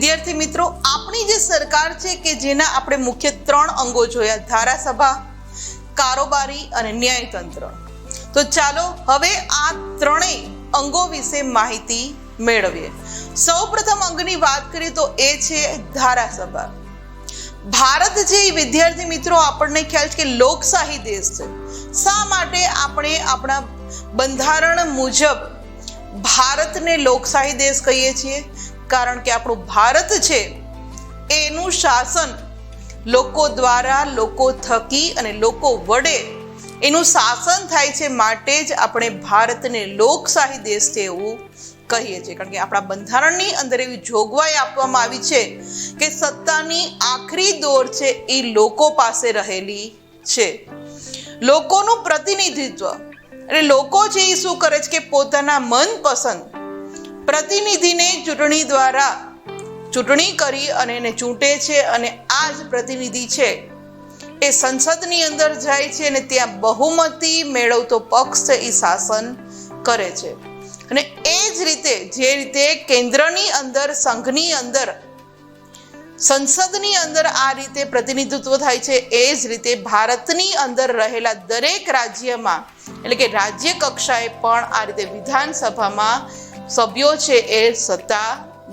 વિદ્યાર્થી મિત્રો, આપણી જે સરકાર છે કે જેના આપણે મુખ્ય 3 અંગો જોયા, ધારાસભા, કારોબારી અને ન્યાયતંત્ર. તો ચાલો હવે આ ત્રણેય અંગો વિશે માહિતી મેળવીએ. સૌપ્રથમ અંગની વાત કરીએ તો એ છે ધારાસભા. ભારત જે વિદ્યાર્થી મિત્રો આપણને ખ્યાલ છે કે લોકશાહી દેશ છે. શા માટે આપણે આપણા બંધારણ મુજબ ભારતને લોકશાહી દેશ કહીએ છીએ? કારણ કે આપણું ભારત છે એનું શાસન લોકો દ્વારા, લોકો થકી અને લોકો વડે એનું શાસન થાય છે. માટે જ આપણે ભારતને લોકશાહી દેશ છે એવું કહીએ છીએ. કારણ કે આપણા બંધારણની અંદર એવી જોગવાઈ આપવામાં આવી છે કે સત્તાની આખરી દોર છે એ લોકો પાસે રહેલી છે. લોકોનું પ્રતિનિધિત્વ, એટલે લોકો છે એ શું કરે છે કે પોતાના મનપસંદ પ્રતિનિધિને ચૂંટણી દ્વારા ચૂંટણી કરી અને એને ચૂંટે છે અને આ જ પ્રતિનિધિ છે એ સંસદની અંદર જાય છે અને ત્યાં બહુમતી મેળવતો પક્ષ છે એ શાસન કરે છે. અને એ જ રીતે જે રીતે કેન્દ્રની અંદર, સંઘની અંદર, સંસદની અંદર આ રીતે પ્રતિનિધિત્વ થાય છે, એ જ રીતે ભારતની અંદર રહેલા દરેક રાજ્યમાં, એટલે કે રાજ્ય કક્ષાએ પણ આ રીતે વિધાનસભામાં સભ્યો છે એ સત્તા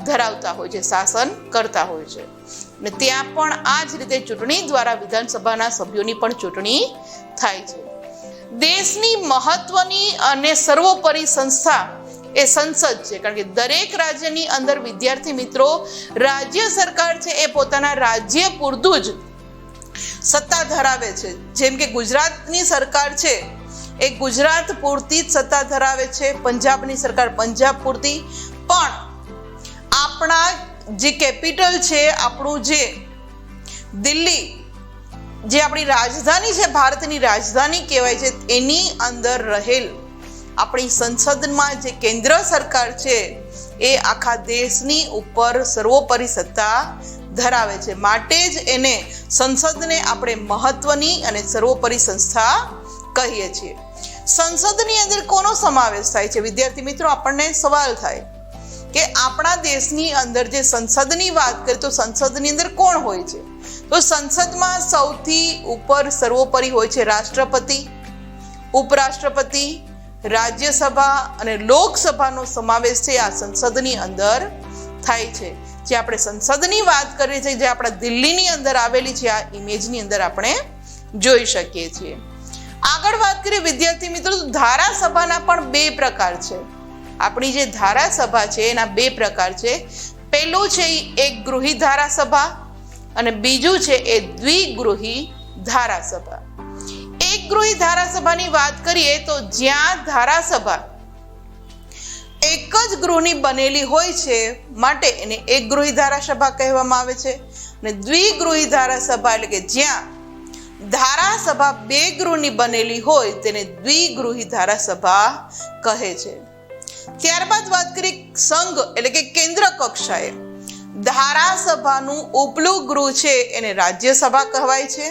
ધરાવતા હોય છે, શાસન કરતા હોય છે. અને ત્યાં પણ આ જ રીતે ચૂંટણી દ્વારા વિધાનસભાના સભ્યોની પણ ચૂંટણી થાય છે. દેશની મહત્વની અને સર્વોપરી સંસ્થા એ સંસદ છે. કારણ કે દરેક રાજ્યની અંદર વિદ્યાર્થી મિત્રો, રાજ્ય સરકાર છે એ પોતાના રાજ્ય પૂરતું જ સત્તા ધરાવે છે. જેમ કે ગુજરાતની સરકાર છે એ ગુજરાત પૂરતી જ સત્તા ધરાવે છે, પંજાબની સરકાર પંજાબ પૂરતી. પણ આપણા જે કેપિટલ છે, આપણું જે દિલ્હી, જે આપણી રાજધાની છે, ભારતની રાજધાની કહેવાય છે, એની અંદર રહેલ આપણી સંસદમાં જે કેન્દ્ર સરકાર છે એ આખા દેશની ઉપર સર્વોપરી સત્તા ધરાવે છે. માટે જ એને સંસદને આપણે મહત્વની અને સર્વોપરી સંસ્થા કહીએ છીએ. સંસદની અંદર કોનો સમાવેશ થાય છે? વિદ્યાર્થી મિત્રો, આપણને સવાલ થાય કે આપણા દેશની અંદર જે સંસદની વાત કરીએ તો સંસદની અંદર કોણ હોય છે? તો સંસદમાં સૌથી ઉપર સર્વોપરી હોય છે રાષ્ટ્રપતિ, ઉપરાષ્ટ્રપતિ, રાજ્યસભા અને લોકસભાનો સમાવેશ છે આ સંસદની અંદર થાય છે. જે આપણે સંસદની વાત કરીએ છીએ, જે આપણા દિલ્હીની અંદર આવેલી છે, આ ઇમેજની અંદર આપણે જોઈ શકીએ છીએ. આગળ વાત કરીએ વિદ્યાર્થી મિત્રો, ધારાસભાના પણ 2 પ્રકાર છે. આપણી જે ધારાસભા છે એના 2 પ્રકાર છે. પહેલું છે એ એકગૃહી ધારાસભા અને બીજું છે એ દ્વિગૃહી ધારાસભા. એકગૃહી ધારાસભાની વાત કરીએ તો જ્યાં ધારાસભા એક જ ગૃહની બનેલી હોય છે માટે એને એકગૃહી ધારાસભા કહેવામાં આવે છે. અને દ્વિગૃહી ધારાસભા એટલે કે જ્યાં ધારાસભા 2 ગૃહની બનેલી હોય તેને દ્વિગૃહી ધારાસભા કહે છે. ત્યારબાદ વાત કરીએ સંઘ એટલે કે કેન્દ્ર કક્ષાએ. ધારાસભાનું ઉપલું ગૃહ છે એને રાજ્યસભા કહેવાય છે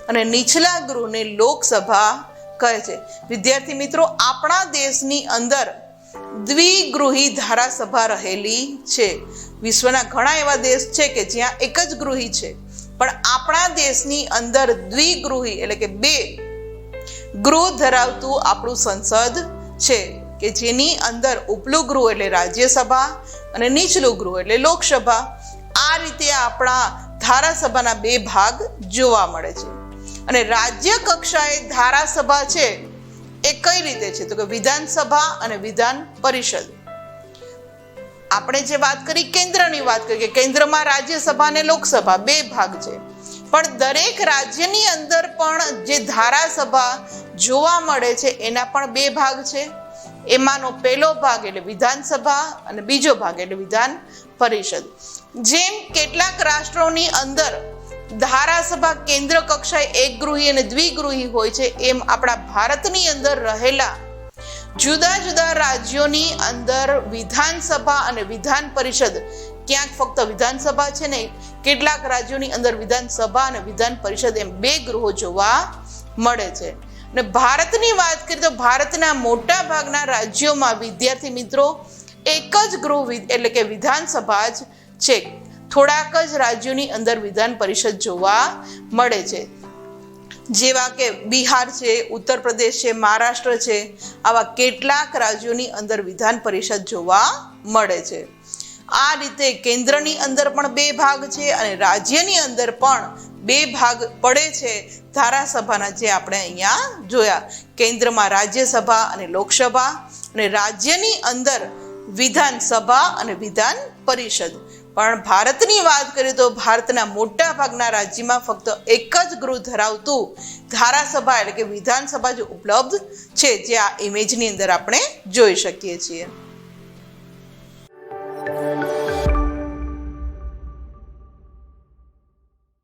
અને નીચલા ગૃહને લોકસભા કહે છે. વિદ્યાર્થી મિત્રો, આપણા દેશની અંદર દ્વિગૃહી ધારાસભા રહેલી છે. વિશ્વના ઘણા એવા દેશ છે કે જ્યાં એક જ ગૃહી છે, પણ આપણા દેશની અંદર દ્વિગૃહી એટલે કે 2 ગૃહ ધરાવતું આપણું સંસદ છે કે જેની અંદર ઉપલું ગૃહ એટલે રાજ્યસભા અને નીચલું ગૃહ એટલે લોકસભા. આ રીતે આપણા ધારાસભાના 2 ભાગ જોવા મળે છે. અને રાજ્ય કક્ષાએ ધારાસભા છે એ કઈ રીતે છે? તો કે વિધાનસભા અને વિધાન પરિષદ. આપણે જે વાત કરી કેન્દ્રની વાત કરી કે કેન્દ્રમાં રાજ્યસભા અને લોકસભા 2 ભાગ છે. પણ દરેક રાજ્યની અંદર પણ જે ધારાસભા જોવા મળે છે એના પણ 2 ભાગ છે. એમાંનો પહેલો ભાગ એટલે વિધાનસભા અને બીજો ભાગ એટલે વિધાન પરિષદ. જેમ કેટલાક રાષ્ટ્રોની અંદર ધારાસભા કેન્દ્ર કક્ષાએ એકગૃહી અને દ્વિગૃહી હોય છે, એમ આપણા ભારતની અંદર રહેલા જુદા જુદા રાજ્યોની અંદર વિધાનસભા અને વિધાન પરિષદ, ક્યાંક ફક્ત વિધાનસભા છે ને કેટલાક રાજ્યોની અંદર વિધાનસભા અને વિધાન પરિષદ એમ 2 ગૃહો જોવા મળે છે. અને ભારતની વાત કરીએ તો ભારતના મોટા ભાગના રાજ્યોમાં વિદ્યાર્થી મિત્રો એક જ ગૃહ એટલે કે વિધાનસભા જ છે. થોડાક જ રાજ્યોની અંદર વિધાન પરિષદ જોવા મળે છે, જેવા કે બિહાર છે, ઉત્તર પ્રદેશ છે, મહારાષ્ટ્ર છે. આવા કેટલાક રાજ્યોની અંદર વિધાન પરિષદ જોવા મળે છે. આ રીતે કેન્દ્રની અંદર પણ 2 ભાગ છે અને રાજ્યની અંદર પણ 2 ભાગ પડે છે ધારાસભાના, જે આપણે અહીંયા જોયા. કેન્દ્રમાં રાજ્યસભા અને લોકસભા અને રાજ્યની અંદર વિધાનસભા અને વિધાન પરિષદ. પણ ભારતની વાત કરીએ તો ભારતના મોટા ભાગના રાજ્યમાં ફક્ત એક જ ગૃહ ધરાવતું ધારાસભા એટલે કે વિધાનસભા જ ઉપલબ્ધ છે, જે આ ઇમેજની અંદર આપણે જોઈ શકીએ છીએ.